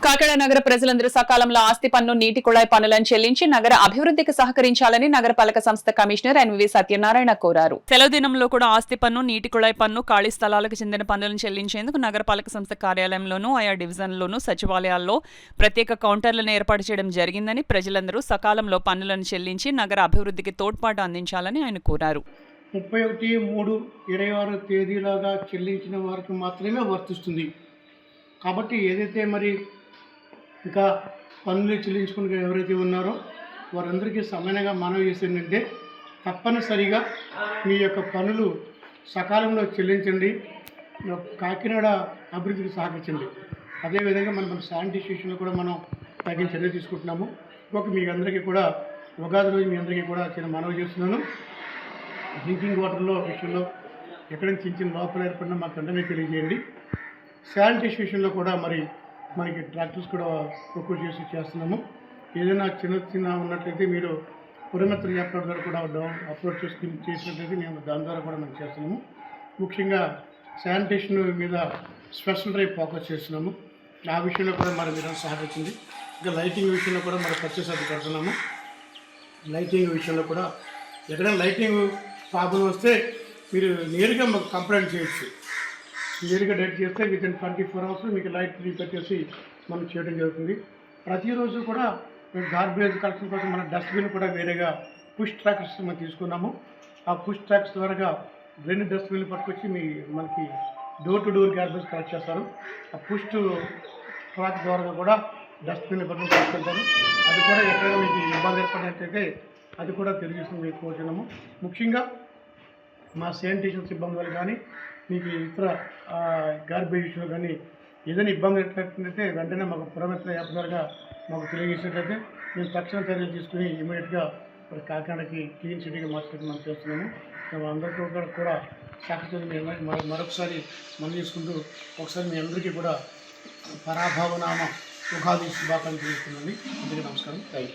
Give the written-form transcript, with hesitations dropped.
కాకినాడ నగర ప్రజలందరూ సకాలంలో ఆస్తి పన్ను, నీటి కుళాయి పన్నులను చెల్లించి నగర అభివృద్ధికి సహకరించాలని నగరపాలక సంస్థ కమిషనర్ ఎన్వి సత్యనారాయణ కోరారు. సెలవు దినంలో కూడా ఆస్తి పన్ను, నీటి కుళాయి పన్ను, ఖాళీ స్థలాలకు చెందిన పన్నులను చెల్లించేందుకు నగరపాలక సంస్థ కార్యాలయంలోనూ ఆయా డివిజన్లోనూ సచివాలయాల్లో ప్రత్యేక కౌంటర్లను ఏర్పాటు చేయడం జరిగిందని, ప్రజలందరూ సకాలంలో పన్నులను చెల్లించి నగర అభివృద్ధికి తోడ్పాటు అందించాలని ఆయన కోరారు. 31/3/26 తేదీలాగా చెల్లించిన వారికి మాత్రమే వర్తిస్తుంది. కాబట్టి ఏదైతే మరి ఇంకా పన్నులు చెల్లించుకుని ఎవరైతే ఉన్నారో వారందరికీ సమానంగా మనవి చేసిందంటే తప్పనిసరిగా మీ యొక్క పన్నులు సకాలంలో చెల్లించండి, కాకినాడ అభివృద్ధికి సహకరించండి. అదేవిధంగా మన శానిటైజేషన్లో కూడా మనం తగిన చర్య తీసుకుంటున్నాము. మీకు అందరికీ కూడా ఉగాది రోజు మీ అందరికీ కూడా చిన్న మనవి చేస్తున్నాను. డ్రింకింగ్ వాటర్లో విషయంలో ఎక్కడైనా చిన్న లోపల ఏర్పడినా మాకు వెంటనే తెలియజేయండి. శానిటైజేషన్లో కూడా మనకి డాక్టర్స్ కూడా ప్రొక్యూర్ చేస్తున్నాము. ఏదైనా చిన్న ఉన్నట్లయితే మీరు పురమిత్ర యాప్ ద్వారా కూడా అప్లోడ్ చేసినట్లయితే మేము దాని ద్వారా కూడా మనం చేస్తున్నాము. ముఖ్యంగా శానిటేషన్ మీద స్పెషల్ డ్రైవ్ ఫోకస్ చేస్తున్నాము. ఆ విషయంలో కూడా మీరు సహకరించింది. ఇంకా లైటింగ్ విషయంలో కూడా పర్చేస్ అది కడుతున్నాము. లైటింగ్ విషయంలో కూడా ఎక్కడైనా లైటింగ్ ప్రాబ్లం వస్తే మీరు నేరుగా మాకు కంప్లైంట్ చేయొచ్చు. నేరుగా డైరెక్ట్ చేస్తే వితిన్ 24 hours మీకు లైట్ రీపెట్టేసి మనం చేయడం జరుగుతుంది. ప్రతిరోజు కూడా గార్బేజ్ కలెక్షన్ కోసం మన డస్ట్బిన్ కూడా వేరేగా పుష్ ట్రాక్స్ మనం తీసుకున్నాము. ఆ పుష్ ట్రాక్స్ ద్వారా 2 డస్ట్బిన్లు పట్టుకొచ్చి మనకి door to door garbage collect చేస్తారు. ఆ పుష్ ట్రాక్ ద్వారా కూడా డస్ట్బిన్లు పట్టుకొని తీసుకెళ్తారు. అది కూడా ఎక్కడైనా మీకు ఇబ్బంది ఏర్పడినట్లయితే అది కూడా తెలియజేస్తుంది మీకు కోరుతున్నాము. ముఖ్యంగా మా శానిటేషన్ సిబ్బంది వల్ల కానీ మీకు ఇతర గార్బేజ్ విషయంలో కానీ ఏదైనా ఇబ్బంది ఎట్లయితే వెంటనే మాకు పురమిత్ర యాప్ ద్వారా మాకు తెలియజేసినట్లయితే మేము తక్షణ చర్యలు తీసుకుని ఇమీడియట్గా కాకినాడకి క్లీన్ సిటీగా మార్చడానికి మనం చేస్తున్నాము. మేము అందరికీ కూడా సహకరించి మరొకసారి మనం చేసుకుంటూ ఒకసారి మీ అందరికీ కూడా పరాభవనామ ఉగాది శుభాకాంక్షలు తెలుస్తున్నాను. అందరికీ నమస్కారం. Thank you.